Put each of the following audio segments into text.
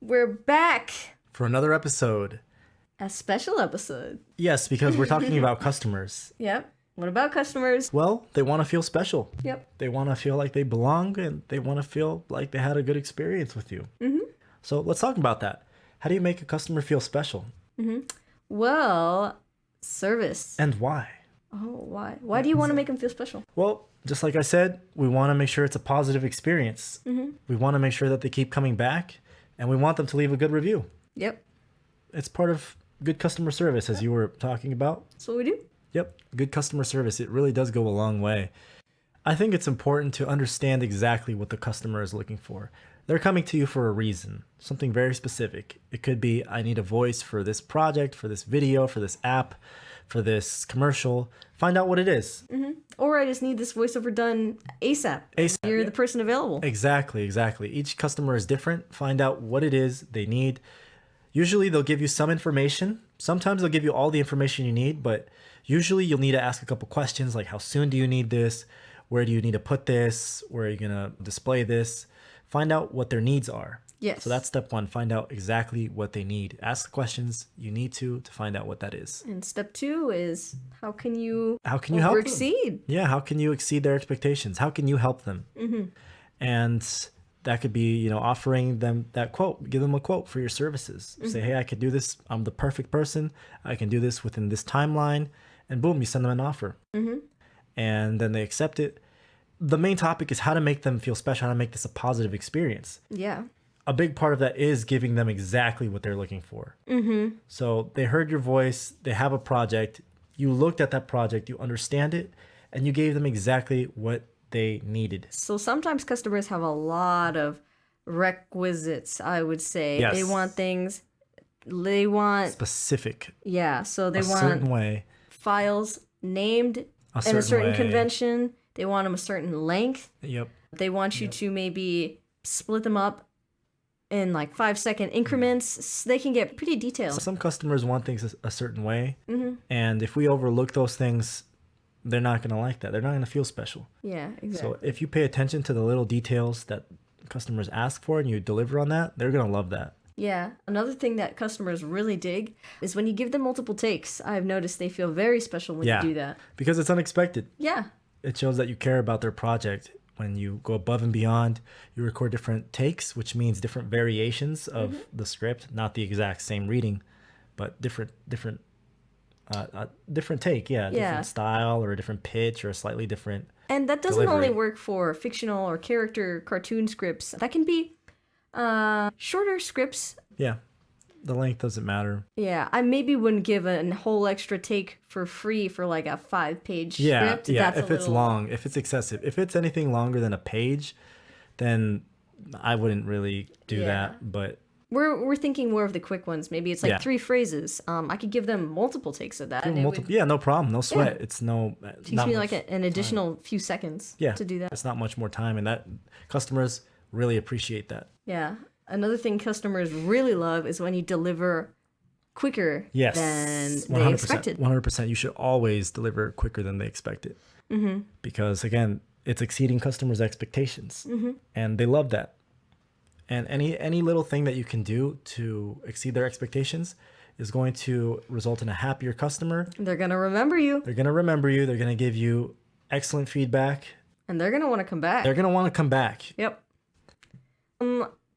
We're back. For another episode. A special episode. Yes, because we're talking about customers. Yep. What about customers? Well, they want to feel special. Yep. They want to feel like they belong and they want to feel like they had a good experience with you. Mm-hmm. So let's talk about that. How do you make a customer feel special? Well, service. And why? Oh, why? Why do you want to make them feel special? Well, just like I said, we want to make sure it's a positive experience. Mm-hmm. We want to make sure that they keep coming back and we want them to leave a good review. Yep. It's part of good customer service, as you were talking about. That's what we do. Yep, good customer service. It really does go a long way. I think it's important to understand exactly what the customer is looking for. They're coming to you for a reason, something very specific. It could be, I need a voice for this project, for this video, for this app, for this commercial. Find out what it is. Mm-hmm. Or I just need this voiceover done ASAP. ASAP, You're yeah. the person available. Exactly. Each customer is different. Find out what it is they need. Usually they'll give you some information. Sometimes they'll give you all the information you need, but usually you'll need to ask a couple questions like, how soon do you need this? Where do you need to put this? Where are you going to display this? Find out what their needs are. Yes. So that's step one. Find out exactly what they need. Ask the questions you need to find out what that is. And step two is, how can you help them? exceed? Yeah, how can you exceed their expectations? How can you help them? Mm-hmm. And that could be, offering them that quote. Give them a quote for your services. Mm-hmm. Say, hey, I could do this. I'm the perfect person. I can do this within this timeline. And boom, you send them an offer. Mm-hmm. And then they accept it. The main topic is how to make them feel special, how to make this a positive experience. Yeah. A big part of that is giving them exactly what they're looking for. Mm-hmm. So they heard your voice, they have a project, you looked at that project, you understand it, and you gave them exactly what they needed. So sometimes customers have a lot of requisites, I would say. Yes. They want things, they want... Specific. Yeah, so they a want certain way. Files named in a certain convention. They want them a certain length. Yep. They want you to maybe split them up in like 5-second increments. They can get pretty detailed. Some customers want things a certain way. Mm-hmm. And if we overlook those things, they're not going to like that. They're not going to feel special. Yeah, exactly. So if you pay attention to the little details that customers ask for and you deliver on that, they're going to love that. Yeah. Another thing that customers really dig is when you give them multiple takes. I've noticed they feel very special when you do that. Because it's unexpected. Yeah. It shows that you care about their project. When you go above and beyond, you record different takes, which means different variations of the script, not the exact same reading, but different take, different style or a different pitch or a slightly different And that doesn't delivery. only work for fictional or character cartoon scripts. That can be shorter scripts. Yeah, the length doesn't matter. Yeah, I maybe wouldn't give a whole extra take for free for like a 5-page script. Yeah, That's if it's long, if it's excessive. If it's anything longer than a page, then I wouldn't really do that. But we're thinking more of the quick ones. Maybe it's like 3 phrases. I could give them multiple takes of that. No problem. No sweat. Yeah. It's takes me like an additional few seconds to do that. It's not much more time, and that customers really appreciate that. Yeah. Another thing customers really love is when you deliver quicker than they expected. 100%. You should always deliver quicker than they expected. Mm-hmm. Because, again, it's exceeding customers' expectations. Mm-hmm. And they love that. And any little thing that you can do to exceed their expectations is going to result in a happier customer. They're going to remember you. They're going to remember you. They're going to give you excellent feedback. And they're going to want to come back. They're going to want to come back. Yep.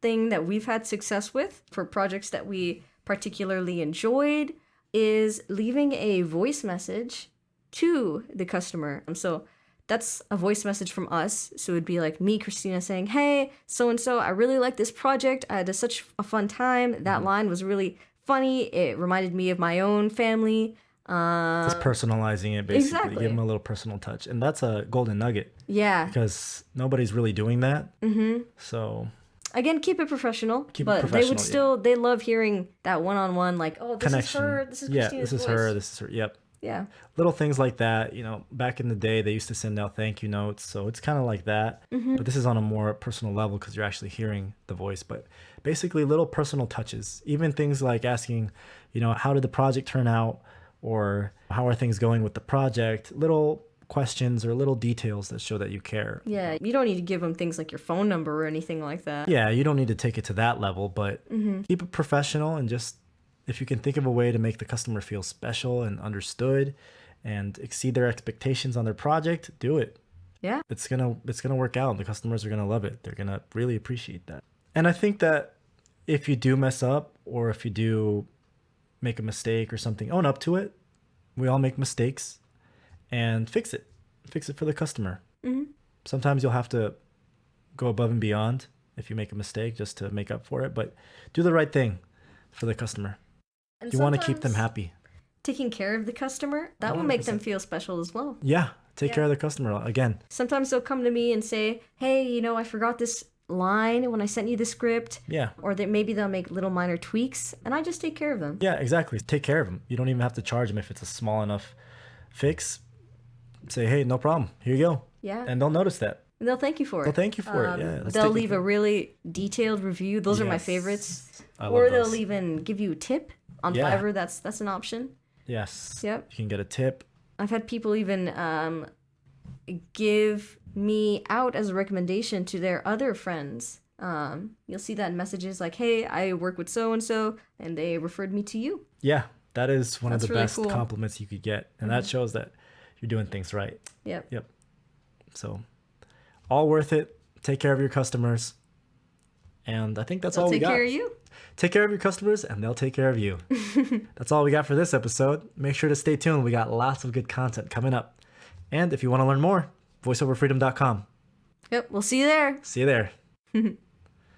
Thing that we've had success with for projects that we particularly enjoyed is leaving a voice message to the customer. So that's a voice message from us. So it'd be like me, Christina, saying, hey, so-and-so, I really like this project. I had such a fun time. That line was really funny. It reminded me of my own family. Just personalizing it, basically. Exactly. Give them a little personal touch. And that's a golden nugget. Yeah. Because nobody's really doing that. Mm-hmm. So... Again, keep it professional. They would still, they love hearing that one-on-one, like, oh, this connection. Is her, this is Christina's this is voice. her, this is her, yep. Yeah. Little things like that, back in the day, they used to send out thank you notes, so it's kind of like that. Mm-hmm. But this is on a more personal level because you're actually hearing the voice. But basically, little personal touches, even things like asking, how did the project turn out? Or how are things going with the project? Little questions or little details that show that you care. Yeah, you don't need to give them things like your phone number or anything like that. Yeah, you don't need to take it to that level, but keep it professional, and just if you can think of a way to make the customer feel special and understood and exceed their expectations on their project, do it. Yeah. It's gonna work out. The customers are gonna love it. They're gonna really appreciate that. And I think that if you do mess up, or if you do make a mistake or something, own up to it. We all make mistakes, and fix it. Fix it for the customer. Sometimes you'll have to go above and beyond if you make a mistake just to make up for it, but do the right thing for the customer. And You want to keep them sometimes happy. taking care of the customer, that will make them feel special as well. Yeah, take care of the customer. Again, Sometimes they'll come to me and say, hey, I forgot this line when I sent you the script. yeah. Or maybe they'll make little minor tweaks, and I just take care of them. Yeah, exactly. Take care of them. You don't even have to charge them if it's a small enough fix. Say, hey, no problem. Here you go. Yeah. And they'll notice that. And they'll thank you for it. They'll thank you for it. Yeah. let's They'll take it leave for- a really detailed review. Those are my Yes. favorites. I love Or those. they'll even give you a tip on Yeah. Fiverr. That's an option. Yes. Yep. You can get a tip. I've had people even give me out as a recommendation to their other friends. You'll see that in messages like, hey, I work with so-and-so, and they referred me to you. Yeah. That is one of That's the really best cool. compliments you could get. And that shows that you're doing things right. Yep. Yep. So all worth it. Take care of your customers. And I think that's They'll all we take got. care of you. Take care of your customers, and they'll take care of you. That's all we got for this episode. Make sure to stay tuned. We got lots of good content coming up. And if you want to learn more, voiceoverfreedom.com. Yep. We'll see you there. See you there.